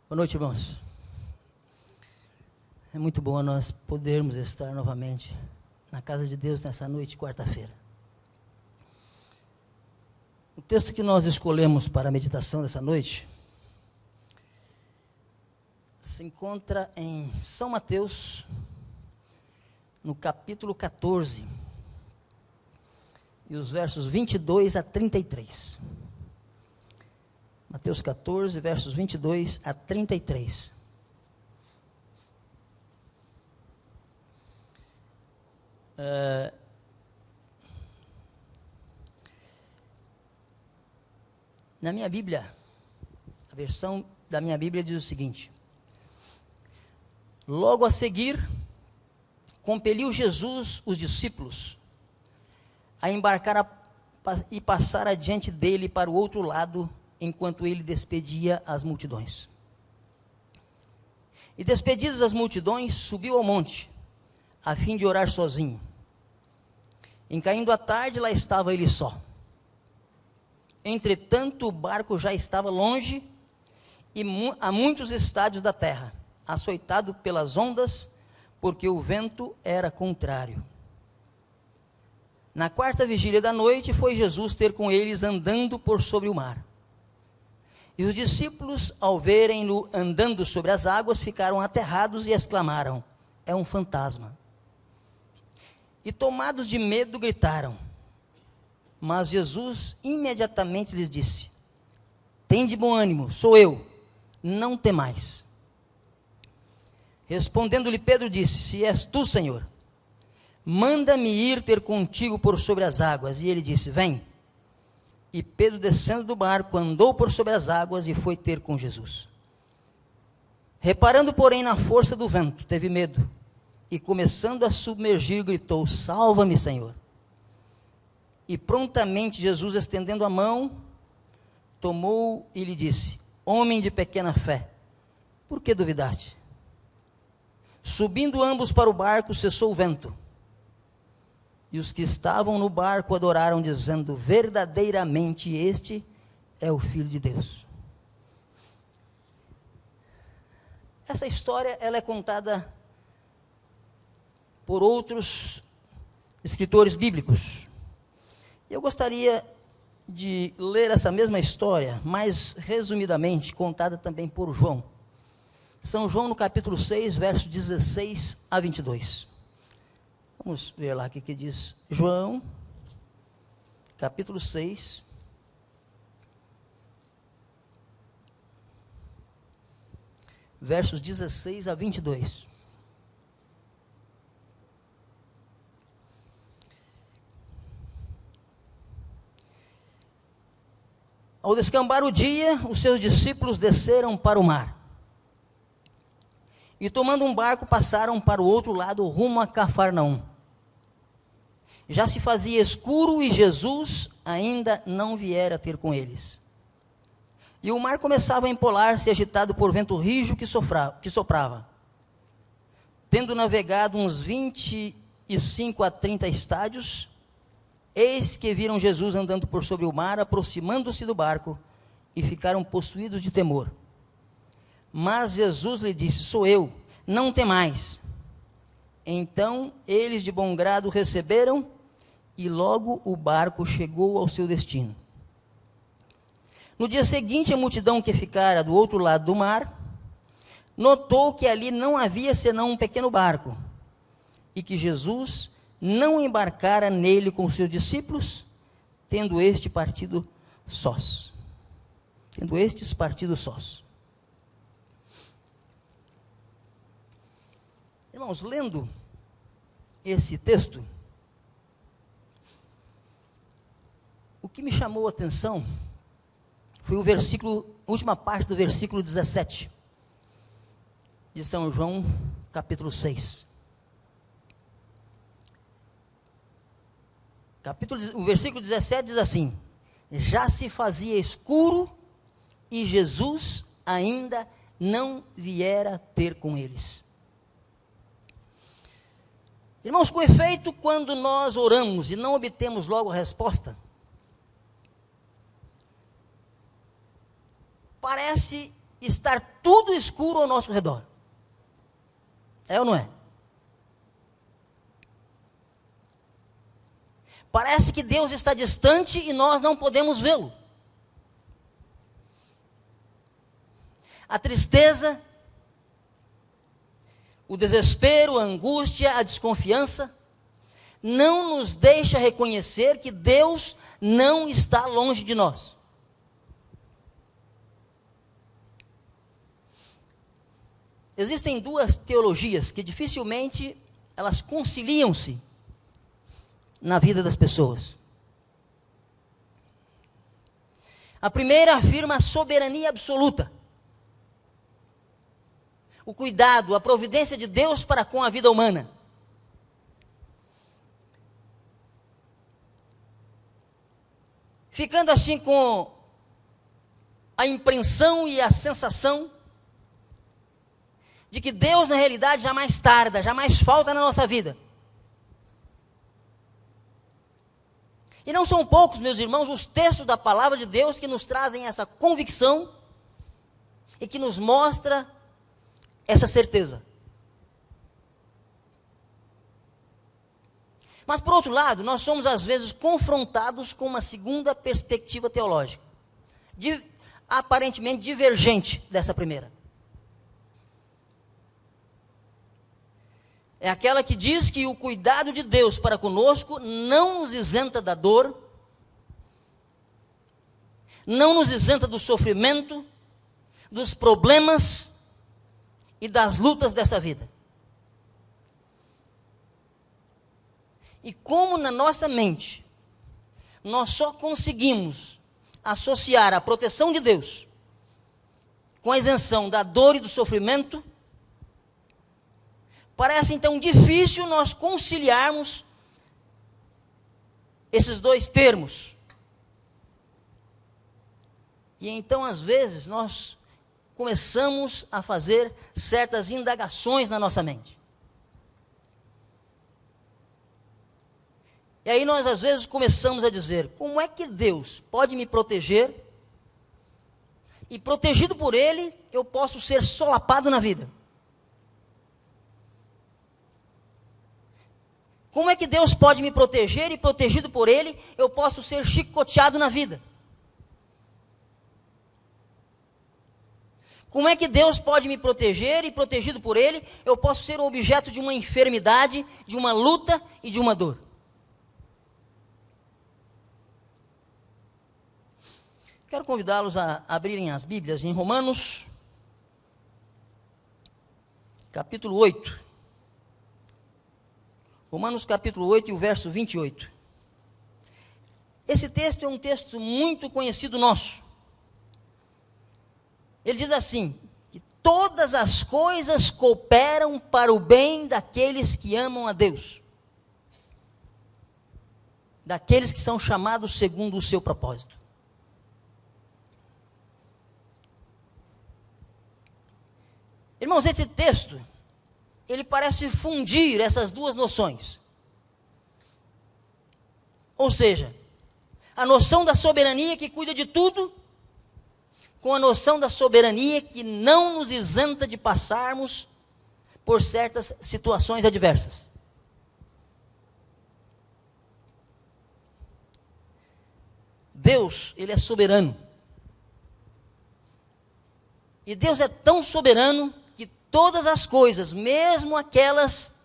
Boa noite, irmãos. É muito bom nós podermos estar novamente na casa de Deus nessa noite, quarta-feira. O texto que nós escolhemos para a meditação dessa noite se encontra em São Mateus, no capítulo 14, e os versos 22 a 33. Mateus 14, versos 22 a 33. Na minha Bíblia, a versão da minha Bíblia diz o seguinte: logo a seguir, compeliu Jesus os discípulos a embarcar e passar adiante dele para o outro lado, enquanto ele despedia as multidões. E despedidas as multidões, subiu ao monte, a fim de orar sozinho. Em caindo a tarde, lá estava ele só. Entretanto, o barco já estava longe, e a muitos estádios da terra, açoitado pelas ondas, porque o vento era contrário. Na quarta vigília da noite, foi Jesus ter com eles andando por sobre o mar. E os discípulos, ao verem-no andando sobre as águas, ficaram aterrados e exclamaram: é um fantasma. E tomados de medo, gritaram. Mas Jesus imediatamente lhes disse: tende bom ânimo, sou eu, não temais. Respondendo-lhe Pedro disse: se és tu, Senhor, manda-me ir ter contigo por sobre as águas. E ele disse: vem. E Pedro, descendo do barco, andou por sobre as águas e foi ter com Jesus. Reparando, porém, na força do vento, teve medo, e começando a submergir, gritou: salva-me, Senhor. E prontamente Jesus, estendendo a mão, tomou e lhe disse: homem de pequena fé, por que duvidaste? Subindo ambos para o barco, cessou o vento. E os que estavam no barco adoraram, dizendo: verdadeiramente este é o Filho de Deus. Essa história, ela é contada por outros escritores bíblicos. Eu gostaria de ler essa mesma história, mais resumidamente, contada também por João. São João, no capítulo 6, versos 16 a 22. Vamos ver lá o que diz João, capítulo 6, versos 16 a 22. Ao descambar o dia, os seus discípulos desceram para o mar. E tomando um barco, passaram para o outro lado, rumo a Cafarnaum. Já se fazia escuro e Jesus ainda não viera ter com eles. E o mar começava a empolar-se, agitado por vento rijo que soprava. Tendo navegado uns 25 a 30 estádios, eis que viram Jesus andando por sobre o mar, aproximando-se do barco, e ficaram possuídos de temor. Mas Jesus lhe disse: sou eu, não temais. Então eles de bom grado receberam, e logo o barco chegou ao seu destino. No dia seguinte, a multidão que ficara do outro lado do mar, notou que ali não havia senão um pequeno barco, e que Jesus não embarcara nele com os seus discípulos, tendo estes partido sós. Irmãos, lendo esse texto, o que me chamou a atenção foi a última parte do versículo 17, de São João, capítulo 6. O versículo 17 diz assim: já se fazia escuro e Jesus ainda não viera ter com eles. Irmãos, com efeito, quando nós oramos e não obtemos logo a resposta, parece estar tudo escuro ao nosso redor. É ou não é? Parece que Deus está distante e nós não podemos vê-lo. A tristeza, o desespero, a angústia, a desconfiança, não nos deixa reconhecer que Deus não está longe de nós. Existem duas teologias que dificilmente elas conciliam-se na vida das pessoas. A primeira afirma a soberania absoluta. O cuidado, a providência de Deus para com a vida humana. Ficando assim com a impressão e a sensação de que Deus, na realidade, jamais tarda, jamais falta na nossa vida. E não são poucos, meus irmãos, os textos da palavra de Deus que nos trazem essa convicção e que nos mostra essa certeza. Mas, por outro lado, nós somos às vezes confrontados com uma segunda perspectiva teológica, aparentemente divergente dessa primeira. É aquela que diz que o cuidado de Deus para conosco não nos isenta da dor, não nos isenta do sofrimento, dos problemas e das lutas desta vida. E como na nossa mente nós só conseguimos associar a proteção de Deus com a isenção da dor e do sofrimento, parece então difícil nós conciliarmos esses dois termos. E então, às vezes, nós começamos a fazer certas indagações na nossa mente. E aí nós, às vezes, começamos a dizer: como é que Deus pode me proteger? E protegido por Ele, eu posso ser solapado na vida. Como é que Deus pode me proteger e, protegido por Ele, eu posso ser chicoteado na vida? Como é que Deus pode me proteger e, protegido por Ele, eu posso ser objeto de uma enfermidade, de uma luta e de uma dor? Quero convidá-los a abrirem as Bíblias em Romanos, capítulo 8. Romanos capítulo 8 e o verso 28. Esse texto é um texto muito conhecido nosso. Ele diz assim, que todas as coisas cooperam para o bem daqueles que amam a Deus. Daqueles que são chamados segundo o seu propósito. Irmãos, esse texto, ele parece fundir essas duas noções. Ou seja, a noção da soberania que cuida de tudo, com a noção da soberania que não nos isenta de passarmos por certas situações adversas. Deus, Ele é soberano. E Deus é tão soberano que todas as coisas, mesmo aquelas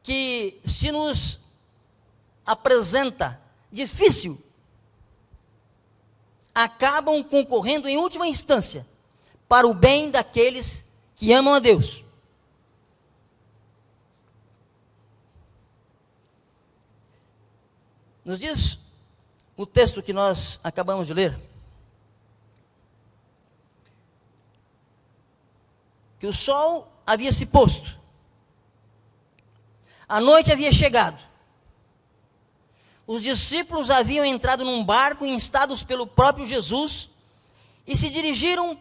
que se nos apresenta difícil, acabam concorrendo em última instância para o bem daqueles que amam a Deus. Nos diz o texto que nós acabamos de ler, que o sol havia se posto, a noite havia chegado, os discípulos haviam entrado num barco instados pelo próprio Jesus e se dirigiram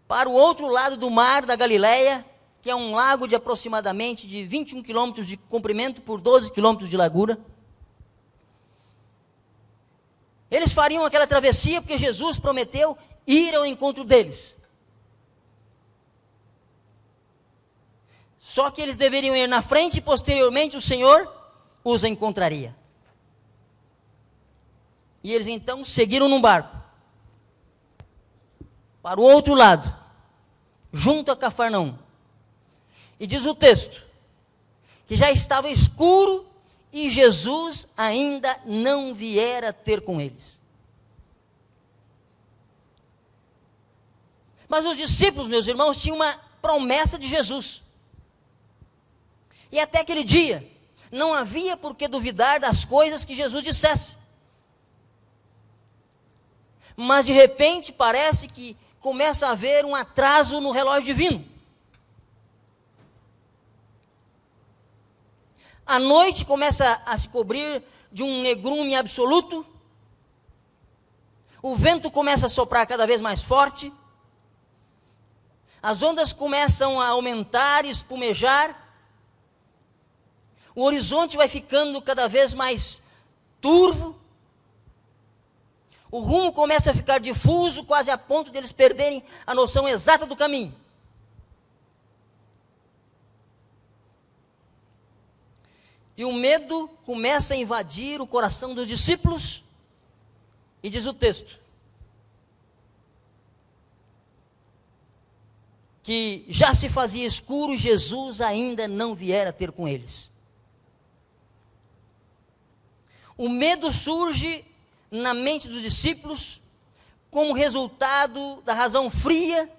para o outro lado do mar da Galileia, que é um lago de aproximadamente de 21 quilômetros de comprimento por 12 quilômetros de largura. Eles fariam aquela travessia porque Jesus prometeu ir ao encontro deles. Só que eles deveriam ir na frente e posteriormente o Senhor os encontraria. E eles então seguiram num barco para o outro lado, junto a Cafarnaum. E diz o texto que já estava escuro e Jesus ainda não viera ter com eles. Mas os discípulos, meus irmãos, tinham uma promessa de Jesus. E até aquele dia, não havia por que duvidar das coisas que Jesus dissesse. Mas de repente parece que começa a haver um atraso no relógio divino. A noite começa a se cobrir de um negrume absoluto. O vento começa a soprar cada vez mais forte. As ondas começam a aumentar e espumejar. O horizonte vai ficando cada vez mais turvo. O rumo começa a ficar difuso, quase a ponto de eles perderem a noção exata do caminho. E o medo começa a invadir o coração dos discípulos. E diz o texto que já se fazia escuro e Jesus ainda não viera ter com eles. O medo surge na mente dos discípulos como resultado da razão fria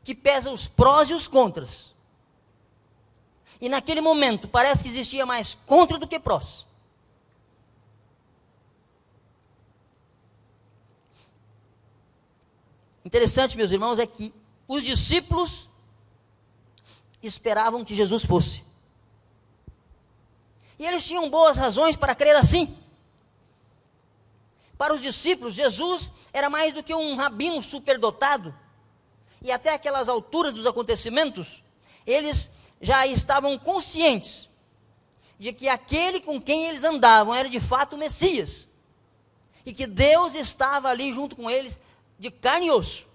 que pesa os prós e os contras. E naquele momento parece que existia mais contra do que prós. Interessante, meus irmãos, é que os discípulos esperavam que Jesus fosse. E eles tinham boas razões para crer assim. Para os discípulos, Jesus era mais do que um rabino superdotado. E até aquelas alturas dos acontecimentos, eles já estavam conscientes de que aquele com quem eles andavam era de fato o Messias. E que Deus estava ali junto com eles, de carne e osso.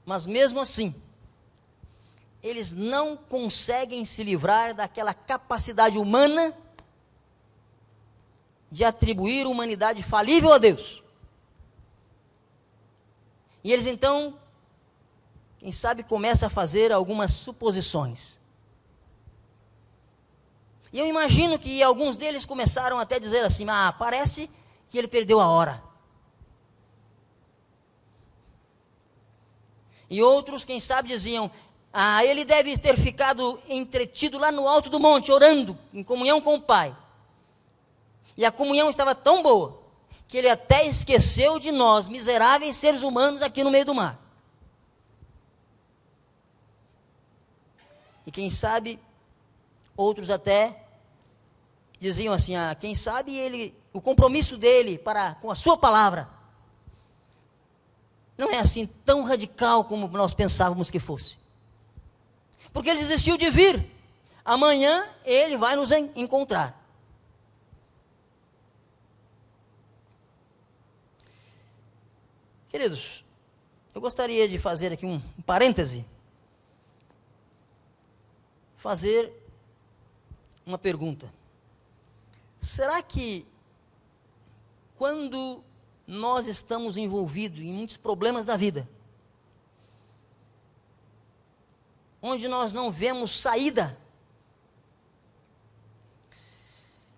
Mas mesmo assim, eles não conseguem se livrar daquela capacidade humana de atribuir humanidade falível a Deus. E eles então, quem sabe, começam a fazer algumas suposições. E eu imagino que alguns deles começaram até a dizer assim: parece que ele perdeu a hora. E outros, quem sabe, diziam: ele deve ter ficado entretido lá no alto do monte, orando, em comunhão com o Pai. E a comunhão estava tão boa, que ele até esqueceu de nós, miseráveis seres humanos, aqui no meio do mar. E quem sabe, outros até diziam assim: quem sabe o compromisso dele com a sua palavra não é assim tão radical como nós pensávamos que fosse. Porque ele desistiu de vir. Amanhã ele vai nos encontrar. Queridos, eu gostaria de fazer aqui um parêntese. Fazer uma pergunta. Será que quando nós estamos envolvidos em muitos problemas da vida, onde nós não vemos saída,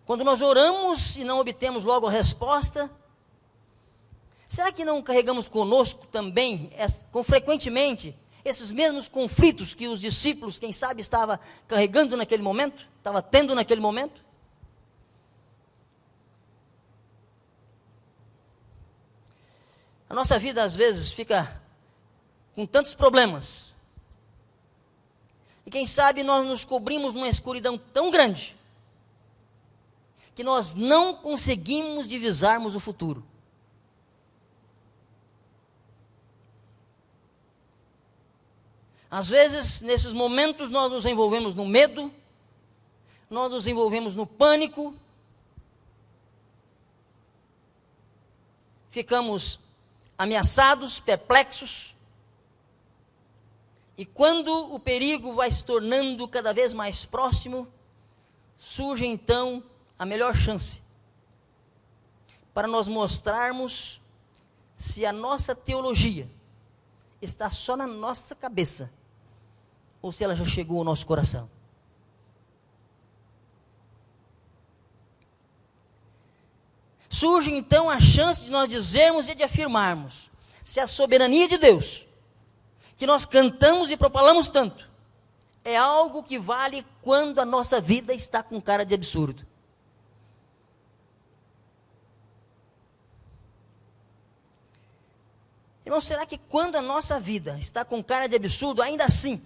quando nós oramos e não obtemos logo a resposta, será que não carregamos conosco também, frequentemente, esses mesmos conflitos que os discípulos, quem sabe, estavam carregando naquele momento, estavam tendo naquele momento? A nossa vida às vezes fica com tantos problemas, e quem sabe nós nos cobrimos numa escuridão tão grande, que nós não conseguimos divisarmos o futuro. Às vezes, nesses momentos, nós nos envolvemos no medo, nós nos envolvemos no pânico, ficamos ameaçados, perplexos, e quando o perigo vai se tornando cada vez mais próximo, surge então a melhor chance para nós mostrarmos se a nossa teologia está só na nossa cabeça ou se ela já chegou ao nosso coração. Surge então a chance de nós dizermos e de afirmarmos se a soberania de Deus, que nós cantamos e propalamos tanto, é algo que vale quando a nossa vida está com cara de absurdo. Irmão, será que quando a nossa vida está com cara de absurdo, ainda assim,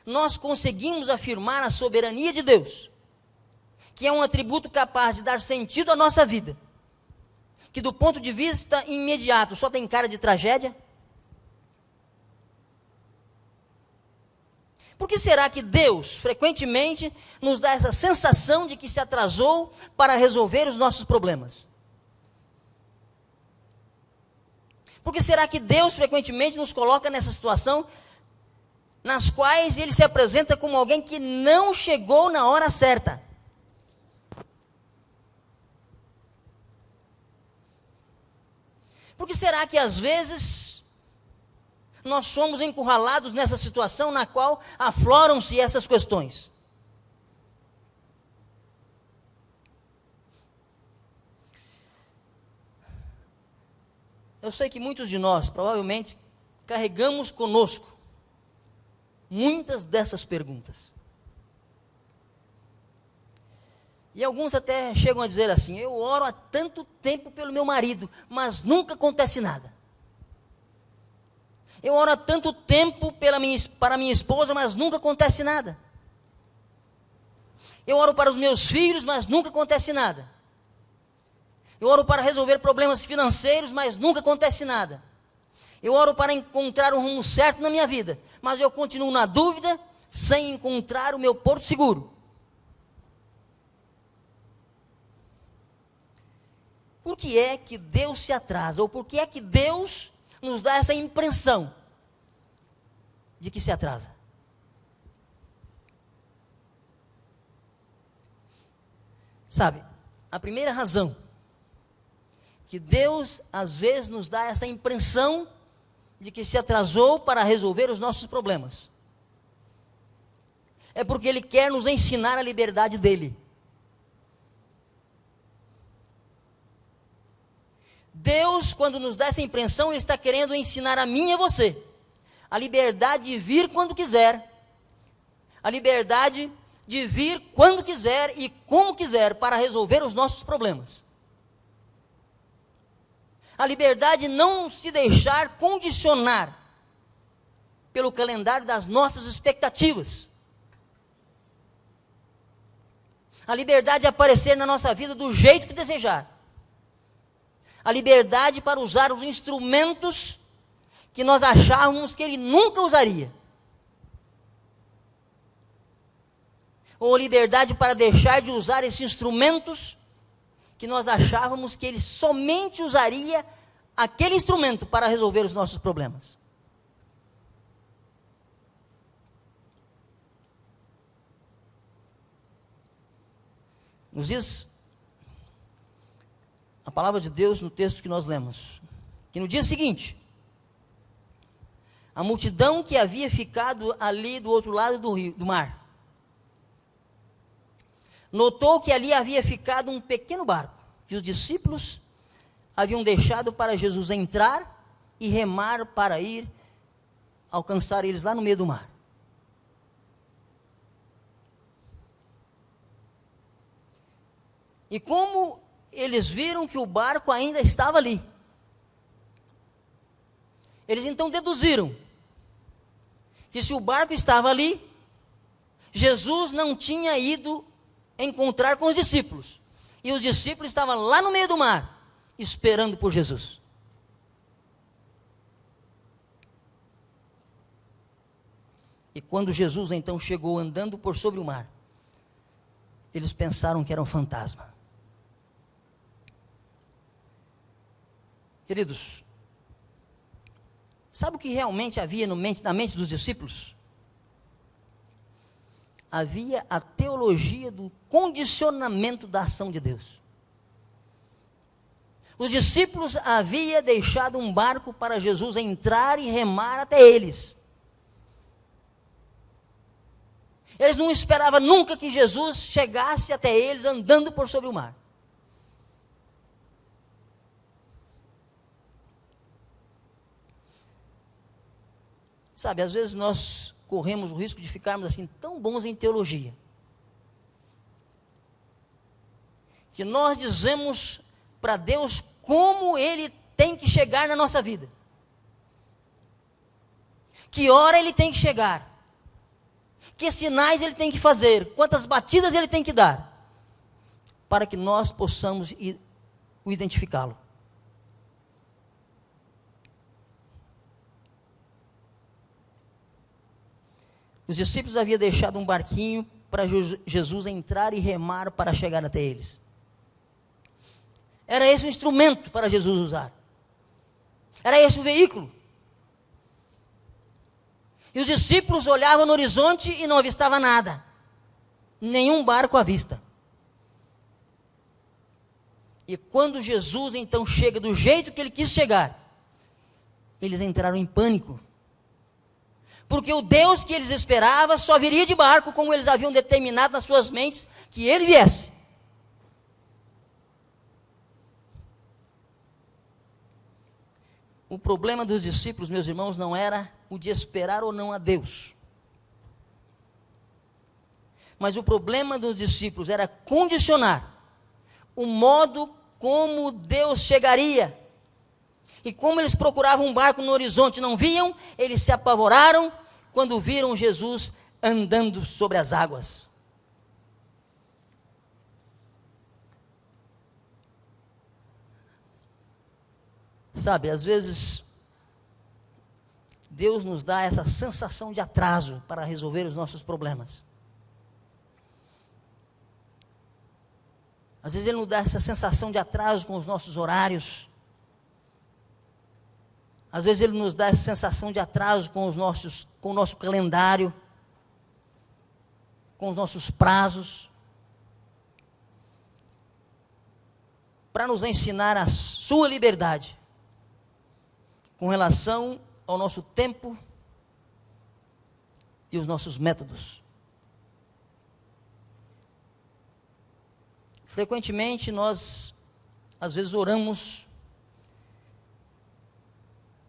nós conseguimos afirmar a soberania de Deus, que é um atributo capaz de dar sentido à nossa vida, que do ponto de vista imediato só tem cara de tragédia? Por que será que Deus frequentemente nos dá essa sensação de que se atrasou para resolver os nossos problemas? Por que será que Deus frequentemente nos coloca nessa situação nas quais Ele se apresenta como alguém que não chegou na hora certa? Por que será que às vezes nós somos encurralados nessa situação na qual afloram-se essas questões? Eu sei que muitos de nós, provavelmente, carregamos conosco muitas dessas perguntas. E alguns até chegam a dizer assim: eu oro há tanto tempo pelo meu marido, mas nunca acontece nada. Eu oro há tanto tempo para minha esposa, mas nunca acontece nada. Eu oro para os meus filhos, mas nunca acontece nada. Eu oro para resolver problemas financeiros, mas nunca acontece nada. Eu oro para encontrar um rumo certo na minha vida, mas eu continuo na dúvida, sem encontrar o meu porto seguro. Por que é que Deus se atrasa? Ou por que é que Deus nos dá essa impressão de que se atrasa? Sabe, a primeira razão que Deus às vezes nos dá essa impressão de que se atrasou para resolver os nossos problemas é porque Ele quer nos ensinar a liberdade dEle. Deus, quando nos dá essa impressão, Ele está querendo ensinar a mim e a você a liberdade de vir quando quiser, a liberdade de vir quando quiser e como quiser para resolver os nossos problemas. A liberdade de não se deixar condicionar pelo calendário das nossas expectativas. A liberdade de aparecer na nossa vida do jeito que desejar. A liberdade para usar os instrumentos que nós achávamos que Ele nunca usaria. Ou liberdade para deixar de usar esses instrumentos que nós achávamos que Ele somente usaria aquele instrumento para resolver os nossos problemas. Nos diz a palavra de Deus no texto que nós lemos, que no dia seguinte, a multidão que havia ficado ali do outro lado do mar, notou que ali havia ficado um pequeno barco, que os discípulos haviam deixado para Jesus entrar e remar para ir alcançar eles lá no meio do mar. E como eles viram que o barco ainda estava ali, eles então deduziram que se o barco estava ali, Jesus não tinha ido encontrar com os discípulos, e os discípulos estavam lá no meio do mar, esperando por Jesus. E quando Jesus então chegou andando por sobre o mar, eles pensaram que era um fantasma. Queridos, sabe o que realmente havia na mente dos discípulos? Havia a teologia do condicionamento da ação de Deus. Os discípulos haviam deixado um barco para Jesus entrar e remar até eles. Eles não esperavam nunca que Jesus chegasse até eles andando por sobre o mar. Sabe, às vezes nós corremos o risco de ficarmos assim tão bons em teologia, que nós dizemos para Deus como Ele tem que chegar na nossa vida, que hora Ele tem que chegar, que sinais Ele tem que fazer, quantas batidas Ele tem que dar, para que nós possamos o identificá-lo. Os discípulos haviam deixado um barquinho para Jesus entrar e remar para chegar até eles. Era esse o instrumento para Jesus usar. Era esse o veículo. E os discípulos olhavam no horizonte e não avistavam nada. Nenhum barco à vista. E quando Jesus então chega do jeito que ele quis chegar, eles entraram em pânico. Porque o Deus que eles esperavam só viria de barco, como eles haviam determinado nas suas mentes que ele viesse. O problema dos discípulos, meus irmãos, não era o de esperar ou não a Deus. Mas o problema dos discípulos era condicionar o modo como Deus chegaria. E como eles procuravam um barco no horizonte e não viam, eles se apavoraram quando viram Jesus andando sobre as águas. Sabe, às vezes, Deus nos dá essa sensação de atraso para resolver os nossos problemas. Às vezes Ele nos dá essa sensação de atraso com os nossos horários. Às vezes Ele nos dá essa sensação de atraso com o nosso calendário, com os nossos prazos, para nos ensinar a sua liberdade, com relação ao nosso tempo e os nossos métodos. Frequentemente nós, às vezes, oramos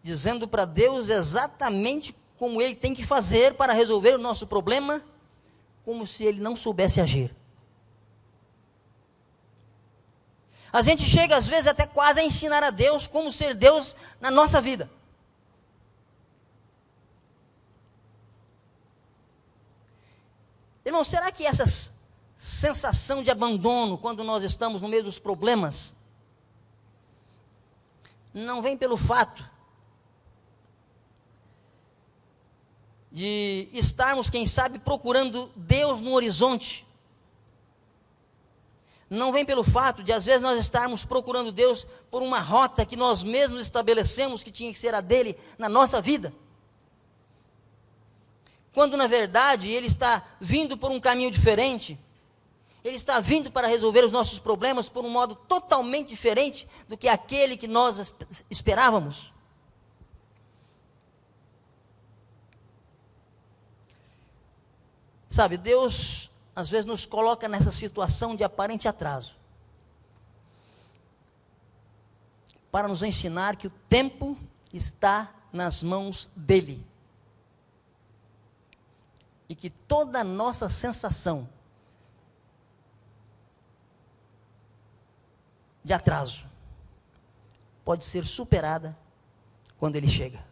dizendo para Deus exatamente como Ele tem que fazer para resolver o nosso problema, como se Ele não soubesse agir. A gente chega às vezes até quase a ensinar a Deus como ser Deus na nossa vida. Irmão, será que essa sensação de abandono, quando nós estamos no meio dos problemas, não vem pelo fato de estarmos, quem sabe, procurando Deus no horizonte? Não vem pelo fato de, às vezes, nós estarmos procurando Deus por uma rota que nós mesmos estabelecemos que tinha que ser a dele na nossa vida? Quando, na verdade, Ele está vindo por um caminho diferente, Ele está vindo para resolver os nossos problemas por um modo totalmente diferente do que aquele que nós esperávamos. Sabe, Deus às vezes nos coloca nessa situação de aparente atraso, para nos ensinar que o tempo está nas mãos dEle, e que toda a nossa sensação de atraso pode ser superada quando Ele chega.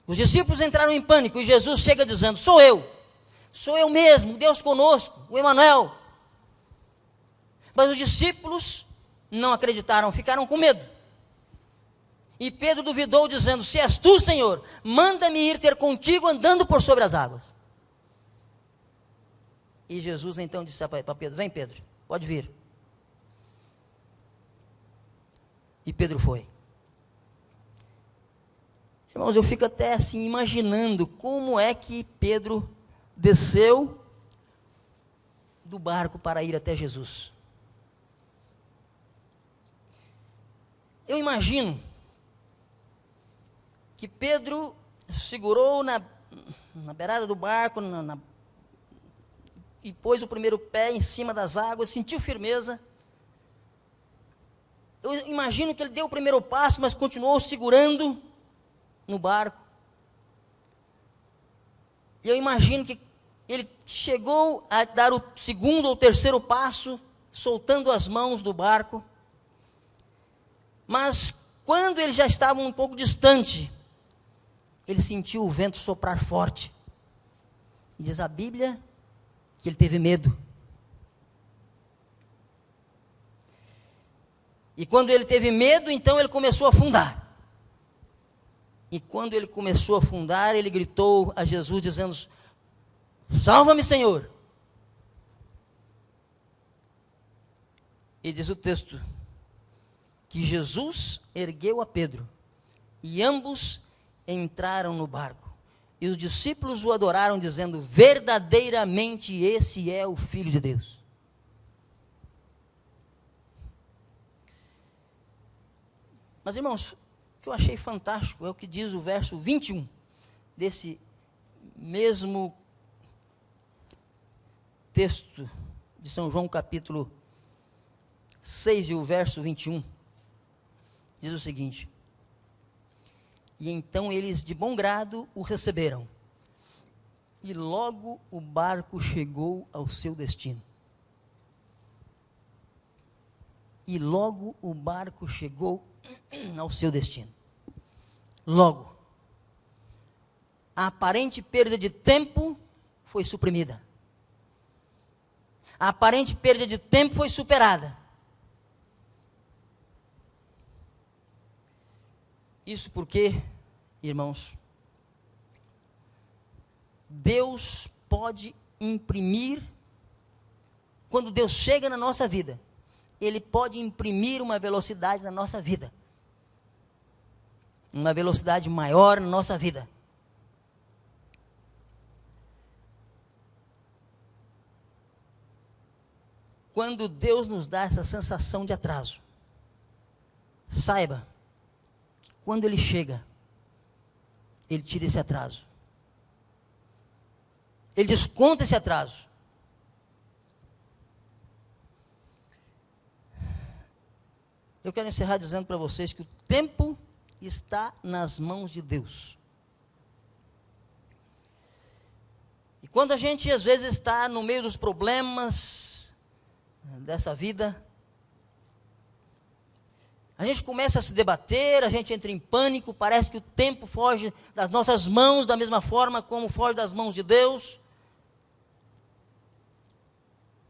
Os discípulos entraram em pânico e Jesus chega dizendo: sou eu mesmo, Deus conosco, o Emanuel. Mas os discípulos não acreditaram, ficaram com medo. E Pedro duvidou, dizendo: se és tu, Senhor, manda-me ir ter contigo andando por sobre as águas. E Jesus então disse para Pedro: vem, Pedro, pode vir. E Pedro foi. Irmãos, eu fico até assim imaginando como é que Pedro desceu do barco para ir até Jesus. Eu imagino que Pedro segurou na beirada do barco e pôs o primeiro pé em cima das águas, sentiu firmeza. Eu imagino que ele deu o primeiro passo, mas continuou segurando no barco. E eu imagino que ele chegou a dar o segundo ou terceiro passo, soltando as mãos do barco. Mas quando ele já estava um pouco distante, ele sentiu o vento soprar forte. E diz a Bíblia que ele teve medo. E quando ele teve medo, então ele começou a afundar. E quando ele começou a afundar, ele gritou a Jesus dizendo: salva-me, Senhor. E diz o texto que Jesus ergueu a Pedro e ambos entraram no barco. E os discípulos o adoraram dizendo: verdadeiramente esse é o Filho de Deus. Mas, irmãos, o que eu achei fantástico é o que diz o verso 21 desse mesmo texto de São João, capítulo 6, e o verso 21. Diz o seguinte: e então eles de bom grado o receberam, e logo o barco chegou ao seu destino. E logo o barco chegou ao seu destino. Logo, a aparente perda de tempo foi suprimida. A aparente perda de tempo foi superada. Isso porque, irmãos, Deus pode imprimir, quando Deus chega na nossa vida, Ele pode imprimir uma velocidade na nossa vida. Uma velocidade maior na nossa vida. Quando Deus nos dá essa sensação de atraso, saiba que quando Ele chega, Ele tira esse atraso. Ele desconta esse atraso. Eu quero encerrar dizendo para vocês que o tempo está nas mãos de Deus. E quando a gente às vezes está no meio dos problemas dessa vida, a gente começa a se debater, a gente entra em pânico, parece que o tempo foge das nossas mãos da mesma forma como foge das mãos de Deus.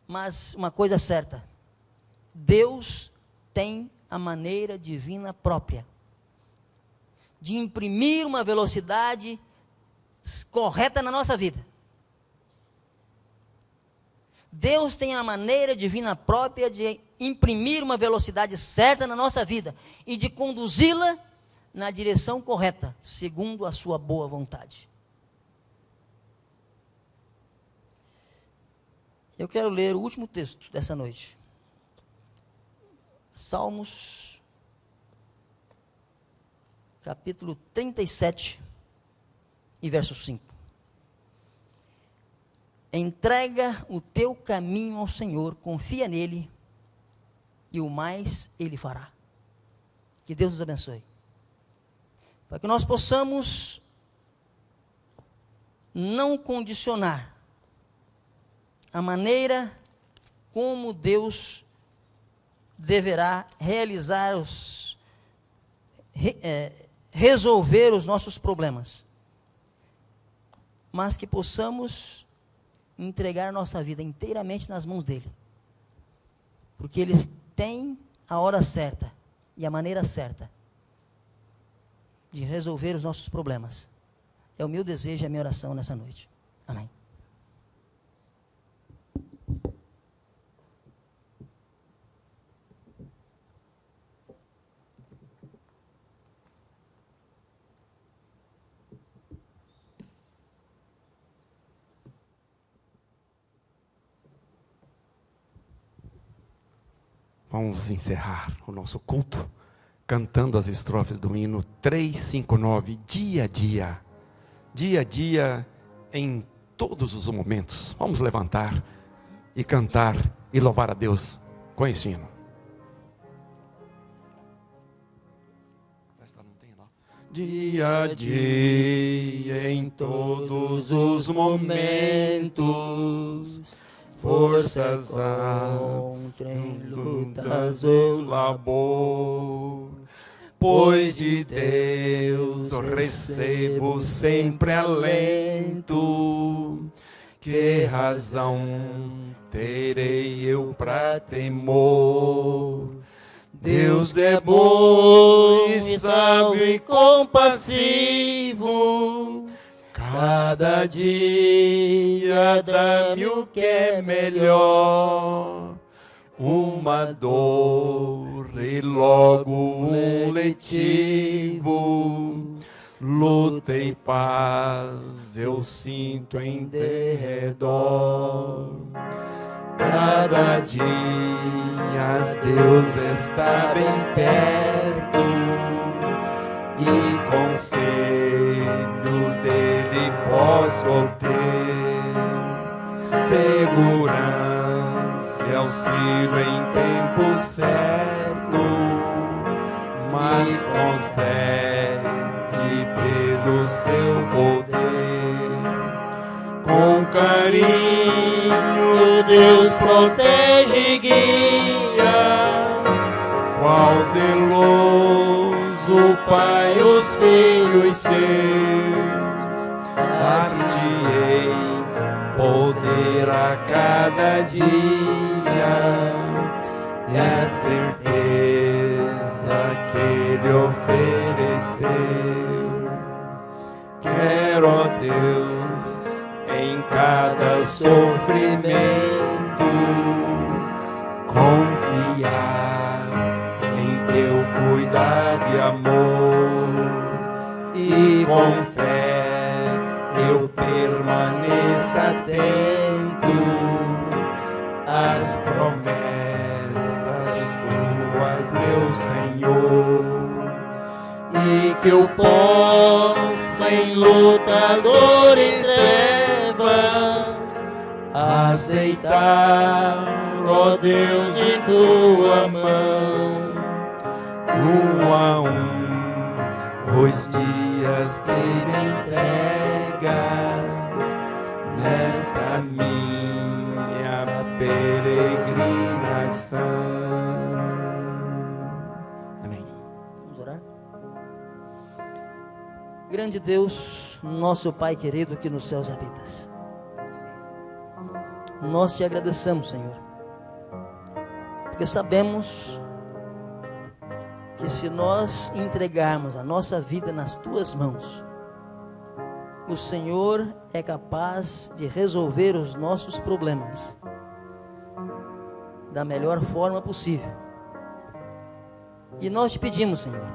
Mas uma coisa é certa: Deus tem a maneira divina própria de imprimir uma velocidade correta na nossa vida. Deus tem a maneira divina própria de imprimir uma velocidade certa na nossa vida e de conduzi-la na direção correta, segundo a sua boa vontade. Eu quero ler o último texto dessa noite. Salmos, capítulo 37, e verso 5. Entrega o teu caminho ao Senhor, confia nele, e o mais Ele fará. Que Deus nos abençoe. Para que nós possamos não condicionar a maneira como Deus deverá realizar resolver os nossos problemas, mas que possamos entregar nossa vida inteiramente nas mãos dele, porque ele tem a hora certa e a maneira certa de resolver os nossos problemas. É o meu desejo e a minha oração nessa noite. Amém. Vamos encerrar o nosso culto cantando as estrofes do hino 359, dia a dia, em todos os momentos. Vamos levantar e cantar e louvar a Deus com esse hino. Dia a dia, em todos os momentos, forças em lutas ou labor, pois de Deus recebo sempre alento. Que razão terei eu para temor? Deus é bom e sábio e compassivo. Cada dia dá-me o que é melhor. Uma dor e logo um letivo. Luta e paz eu sinto em derredor. Cada dia Deus está bem perto e conselhos dele posso obter. Segurança e auxílio em tempo certo, mas concede pelo seu poder. Com carinho Deus protege e guia, qual zeloso Pai os filhos seus. Dar-te-ei poder a cada dia e a certeza que Ele ofereceu. Quero, ó Deus, em cada sofrimento confiar em teu cuidado e amor, e com fé eu permaneça atento às promessas tuas, meu Senhor, e que eu possa em lutas, dores, trevas aceitar, ó Deus, de tua mão, um a um, os dias que me entregas nesta minha peregrinação. Amém. Vamos orar? Grande Deus, nosso Pai querido que nos céus habitas, nós te agradecemos, Senhor, porque sabemos que se nós entregarmos a nossa vida nas tuas mãos, o Senhor é capaz de resolver os nossos problemas da melhor forma possível. E nós te pedimos, Senhor,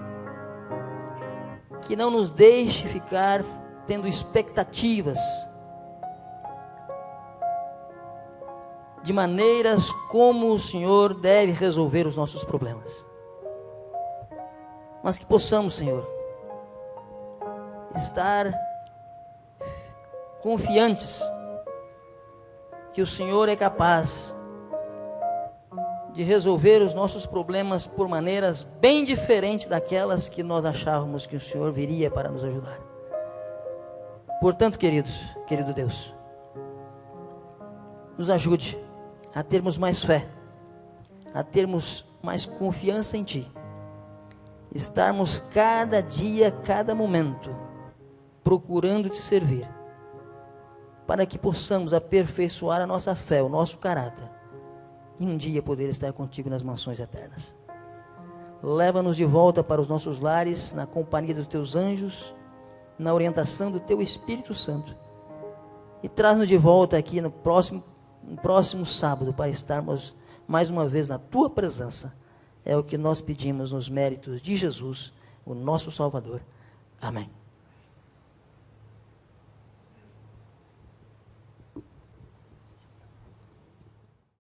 que não nos deixe ficar tendo expectativas de maneiras como o Senhor deve resolver os nossos problemas, mas que possamos, Senhor, estar confiantes que o Senhor é capaz de resolver os nossos problemas por maneiras bem diferentes daquelas que nós achávamos que o Senhor viria para nos ajudar. Portanto, querido Deus, nos ajude a termos mais fé, a termos mais confiança em Ti, estarmos cada dia, cada momento, procurando Te servir, para que possamos aperfeiçoar a nossa fé, o nosso caráter, e um dia poder estar contigo nas mansões eternas. Leva-nos de volta para os nossos lares, na companhia dos Teus anjos, na orientação do Teu Espírito Santo, e traz-nos de volta aqui no próximo sábado, para estarmos mais uma vez na Tua presença. É o que nós pedimos nos méritos de Jesus, o nosso Salvador. Amém.